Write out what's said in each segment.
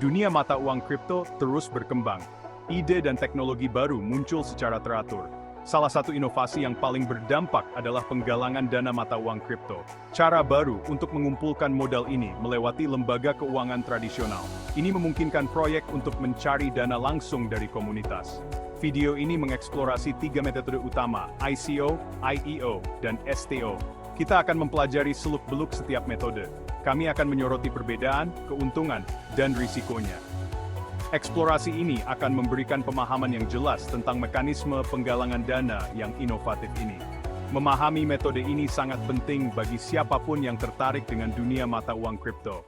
Dunia mata uang kripto terus berkembang. Ide dan teknologi baru muncul secara teratur. Salah satu inovasi yang paling berdampak adalah penggalangan dana mata uang kripto. Cara baru untuk mengumpulkan modal ini melewati lembaga keuangan tradisional. Ini memungkinkan proyek untuk mencari dana langsung dari komunitas. Video ini mengeksplorasi 3 metode utama, ICO, IEO, dan STO. Kita akan mempelajari seluk-beluk setiap metode. Kami akan menyoroti perbedaan, keuntungan, dan risikonya. Eksplorasi ini akan memberikan pemahaman yang jelas tentang mekanisme penggalangan dana yang inovatif ini. Memahami metode ini sangat penting bagi siapapun yang tertarik dengan dunia mata uang kripto.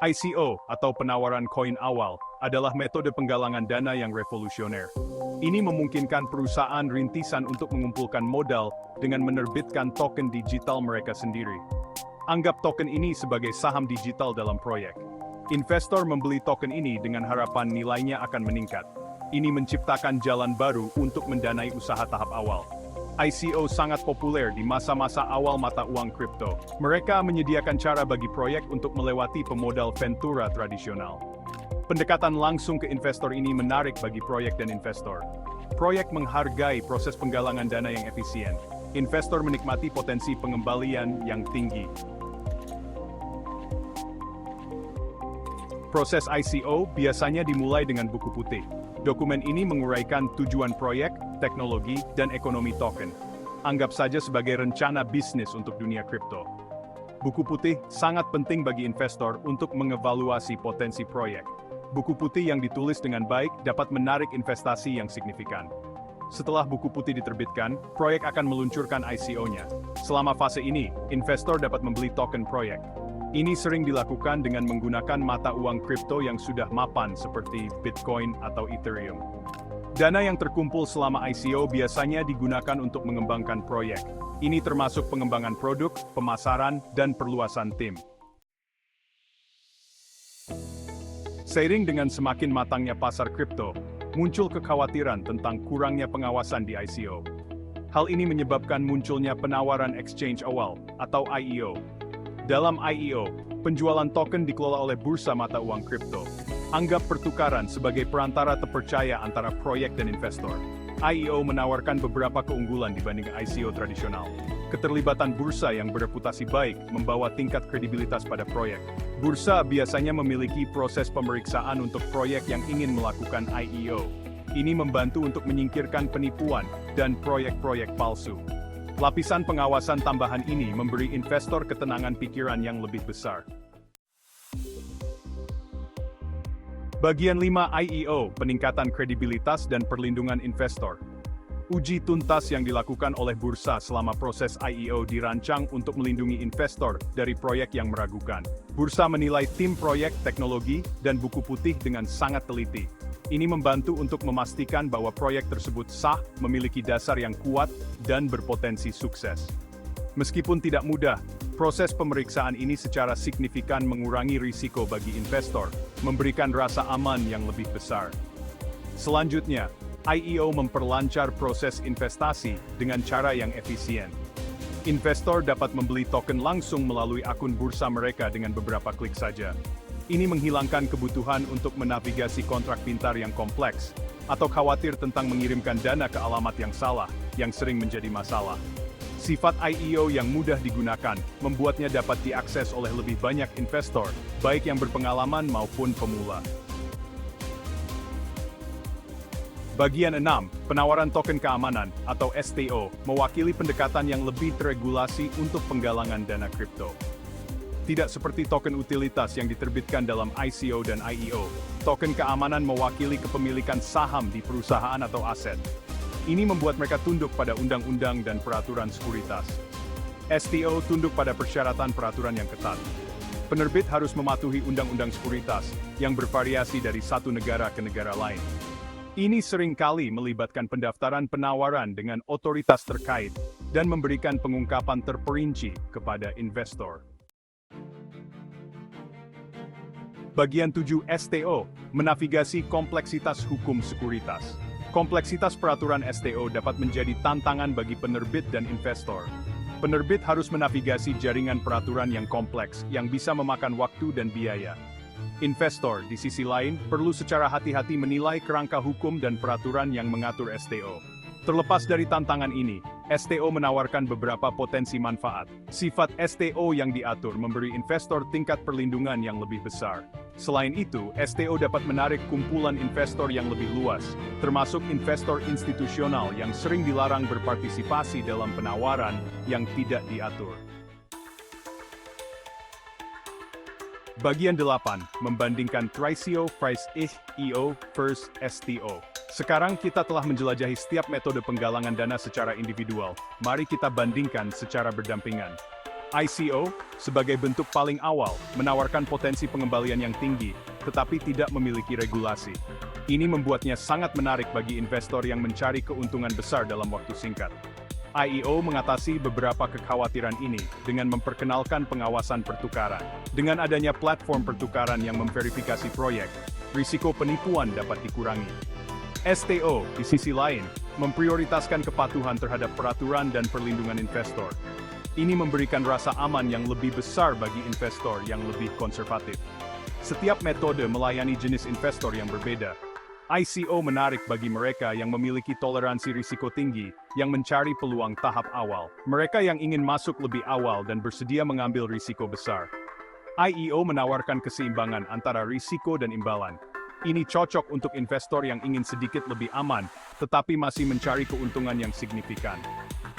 ICO atau penawaran koin awal adalah metode penggalangan dana yang revolusioner. Ini memungkinkan perusahaan rintisan untuk mengumpulkan modal dengan menerbitkan token digital mereka sendiri. Anggap token ini sebagai saham digital dalam proyek. Investor membeli token ini dengan harapan nilainya akan meningkat. Ini menciptakan jalan baru untuk mendanai usaha tahap awal. ICO sangat populer di masa-masa awal mata uang kripto. Mereka menyediakan cara bagi proyek untuk melewati pemodal ventura tradisional. Pendekatan langsung ke investor ini menarik bagi proyek dan investor. Proyek menghargai proses penggalangan dana yang efisien. Investor menikmati potensi pengembalian yang tinggi. Proses ICO biasanya dimulai dengan buku putih. Dokumen ini menguraikan tujuan proyek, teknologi, dan ekonomi token. Anggap saja sebagai rencana bisnis untuk dunia kripto. Buku putih sangat penting bagi investor untuk mengevaluasi potensi proyek. Buku putih yang ditulis dengan baik dapat menarik investasi yang signifikan. Setelah buku putih diterbitkan, proyek akan meluncurkan ICO-nya. Selama fase ini, investor dapat membeli token proyek. Ini sering dilakukan dengan menggunakan mata uang kripto yang sudah mapan seperti Bitcoin atau Ethereum. Dana yang terkumpul selama ICO biasanya digunakan untuk mengembangkan proyek. Ini termasuk pengembangan produk, pemasaran, dan perluasan tim. Seiring dengan semakin matangnya pasar kripto, muncul kekhawatiran tentang kurangnya pengawasan di ICO. Hal ini menyebabkan munculnya penawaran exchange awal atau IEO. Dalam IEO, penjualan token dikelola oleh bursa mata uang kripto. Anggap pertukaran sebagai perantara terpercaya antara proyek dan investor. IEO menawarkan beberapa keunggulan dibanding ICO tradisional. Keterlibatan bursa yang bereputasi baik membawa tingkat kredibilitas pada proyek. Bursa biasanya memiliki proses pemeriksaan untuk proyek yang ingin melakukan IEO. Ini membantu untuk menyingkirkan penipuan dan proyek-proyek palsu. Lapisan pengawasan tambahan ini memberi investor ketenangan pikiran yang lebih besar. Bagian 5 IEO, peningkatan kredibilitas dan perlindungan investor. Uji tuntas yang dilakukan oleh bursa selama proses IEO dirancang untuk melindungi investor dari proyek yang meragukan. Bursa menilai tim proyek, teknologi, dan buku putih dengan sangat teliti. Ini membantu untuk memastikan bahwa proyek tersebut sah, memiliki dasar yang kuat, dan berpotensi sukses. Meskipun tidak mudah, proses pemeriksaan ini secara signifikan mengurangi risiko bagi investor, memberikan rasa aman yang lebih besar. Selanjutnya, IEO memperlancar proses investasi dengan cara yang efisien. Investor dapat membeli token langsung melalui akun bursa mereka dengan beberapa klik saja. Ini menghilangkan kebutuhan untuk menavigasi kontrak pintar yang kompleks, atau khawatir tentang mengirimkan dana ke alamat yang salah, yang sering menjadi masalah. Sifat IEO yang mudah digunakan, membuatnya dapat diakses oleh lebih banyak investor, baik yang berpengalaman maupun pemula. Bagian 6, penawaran token keamanan, atau STO, mewakili pendekatan yang lebih teregulasi untuk penggalangan dana kripto. Tidak seperti token utilitas yang diterbitkan dalam ICO dan IEO, token keamanan mewakili kepemilikan saham di perusahaan atau aset. Ini membuat mereka tunduk pada undang-undang dan peraturan sekuritas. STO tunduk pada persyaratan peraturan yang ketat. Penerbit harus mematuhi undang-undang sekuritas yang bervariasi dari satu negara ke negara lain. Ini seringkali melibatkan pendaftaran penawaran dengan otoritas terkait dan memberikan pengungkapan terperinci kepada investor. Bagian 7 STO, menavigasi kompleksitas hukum sekuritas. Kompleksitas peraturan STO dapat menjadi tantangan bagi penerbit dan investor. Penerbit harus menavigasi jaringan peraturan yang kompleks yang bisa memakan waktu dan biaya. Investor, di sisi lain, perlu secara hati-hati menilai kerangka hukum dan peraturan yang mengatur STO. Terlepas dari tantangan ini, STO menawarkan beberapa potensi manfaat. Sifat STO yang diatur memberi investor tingkat perlindungan yang lebih besar. Selain itu, STO dapat menarik kumpulan investor yang lebih luas, termasuk investor institusional yang sering dilarang berpartisipasi dalam penawaran yang tidak diatur. Bagian 8. Membandingkan Tricio, Price IO vs STO. Sekarang kita telah menjelajahi setiap metode penggalangan dana secara individual. Mari kita bandingkan secara berdampingan. ICO, sebagai bentuk paling awal, menawarkan potensi pengembalian yang tinggi, tetapi tidak memiliki regulasi. Ini membuatnya sangat menarik bagi investor yang mencari keuntungan besar dalam waktu singkat. IEO mengatasi beberapa kekhawatiran ini dengan memperkenalkan pengawasan pertukaran. Dengan adanya platform pertukaran yang memverifikasi proyek, risiko penipuan dapat dikurangi. STO, di sisi lain, memprioritaskan kepatuhan terhadap peraturan dan perlindungan investor. Ini memberikan rasa aman yang lebih besar bagi investor yang lebih konservatif. Setiap metode melayani jenis investor yang berbeda. ICO menarik bagi mereka yang memiliki toleransi risiko tinggi, yang mencari peluang tahap awal. Mereka yang ingin masuk lebih awal dan bersedia mengambil risiko besar. IEO menawarkan keseimbangan antara risiko dan imbalan. Ini cocok untuk investor yang ingin sedikit lebih aman, tetapi masih mencari keuntungan yang signifikan.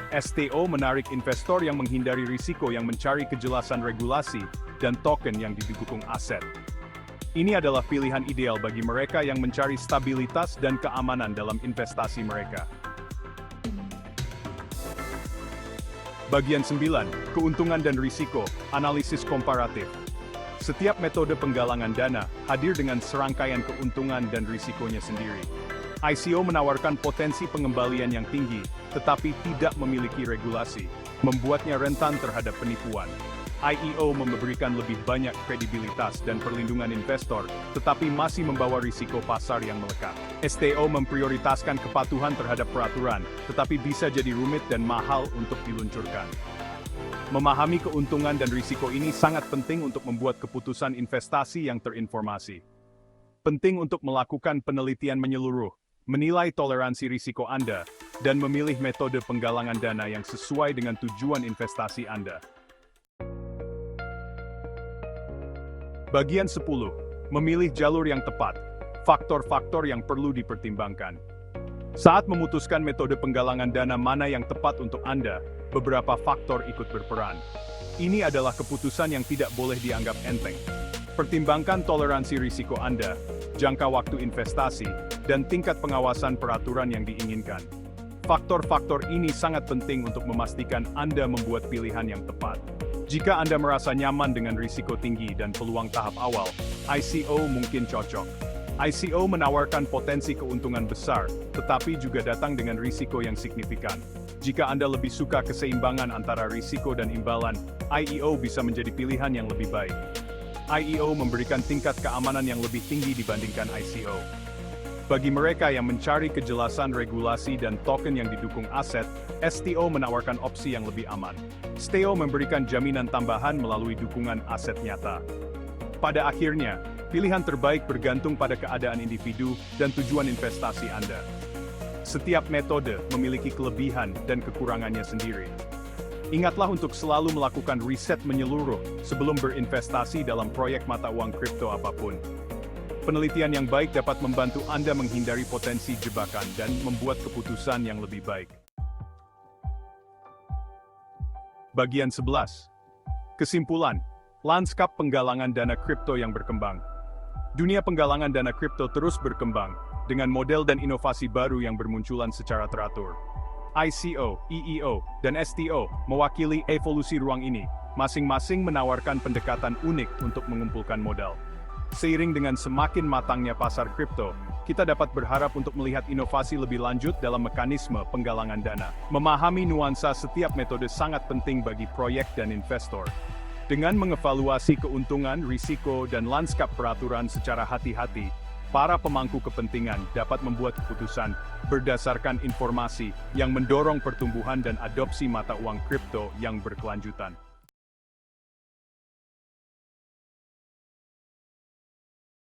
STO menarik investor yang menghindari risiko yang mencari kejelasan regulasi dan token yang didukung aset. Ini adalah pilihan ideal bagi mereka yang mencari stabilitas dan keamanan dalam investasi mereka. Bagian 9. Keuntungan dan risiko, analisis komparatif. Setiap metode penggalangan dana hadir dengan serangkaian keuntungan dan risikonya sendiri. ICO menawarkan potensi pengembalian yang tinggi, tetapi tidak memiliki regulasi, membuatnya rentan terhadap penipuan. IEO memberikan lebih banyak kredibilitas dan perlindungan investor, tetapi masih membawa risiko pasar yang melekat. STO memprioritaskan kepatuhan terhadap peraturan, tetapi bisa jadi rumit dan mahal untuk diluncurkan. Memahami keuntungan dan risiko ini sangat penting untuk membuat keputusan investasi yang terinformasi. Penting untuk melakukan penelitian menyeluruh, menilai toleransi risiko Anda, dan memilih metode penggalangan dana yang sesuai dengan tujuan investasi Anda. Bagian 10. Memilih jalur yang tepat. Faktor-faktor yang perlu dipertimbangkan. Saat memutuskan metode penggalangan dana mana yang tepat untuk Anda, beberapa faktor ikut berperan. Ini adalah keputusan yang tidak boleh dianggap enteng. Pertimbangkan toleransi risiko Anda, jangka waktu investasi, dan tingkat pengawasan peraturan yang diinginkan. Faktor-faktor ini sangat penting untuk memastikan Anda membuat pilihan yang tepat. Jika Anda merasa nyaman dengan risiko tinggi dan peluang tahap awal, ICO mungkin cocok. ICO menawarkan potensi keuntungan besar, tetapi juga datang dengan risiko yang signifikan. Jika Anda lebih suka keseimbangan antara risiko dan imbalan, IEO bisa menjadi pilihan yang lebih baik. IEO memberikan tingkat keamanan yang lebih tinggi dibandingkan ICO. Bagi mereka yang mencari kejelasan regulasi dan token yang didukung aset, STO menawarkan opsi yang lebih aman. STO memberikan jaminan tambahan melalui dukungan aset nyata. Pada akhirnya, pilihan terbaik bergantung pada keadaan individu dan tujuan investasi Anda. Setiap metode memiliki kelebihan dan kekurangannya sendiri. Ingatlah untuk selalu melakukan riset menyeluruh sebelum berinvestasi dalam proyek mata uang kripto apapun. Penelitian yang baik dapat membantu Anda menghindari potensi jebakan dan membuat keputusan yang lebih baik. Bagian 11. Kesimpulan, lanskap penggalangan dana kripto yang berkembang. Dunia penggalangan dana kripto terus berkembang, dengan model dan inovasi baru yang bermunculan secara teratur. ICO, EEO, dan STO mewakili evolusi ruang ini, masing-masing menawarkan pendekatan unik untuk mengumpulkan modal. Seiring dengan semakin matangnya pasar kripto, kita dapat berharap untuk melihat inovasi lebih lanjut dalam mekanisme penggalangan dana. Memahami nuansa setiap metode sangat penting bagi proyek dan investor. Dengan mengevaluasi keuntungan, risiko, dan lanskap peraturan secara hati-hati, para pemangku kepentingan dapat membuat keputusan berdasarkan informasi yang mendorong pertumbuhan dan adopsi mata uang kripto yang berkelanjutan.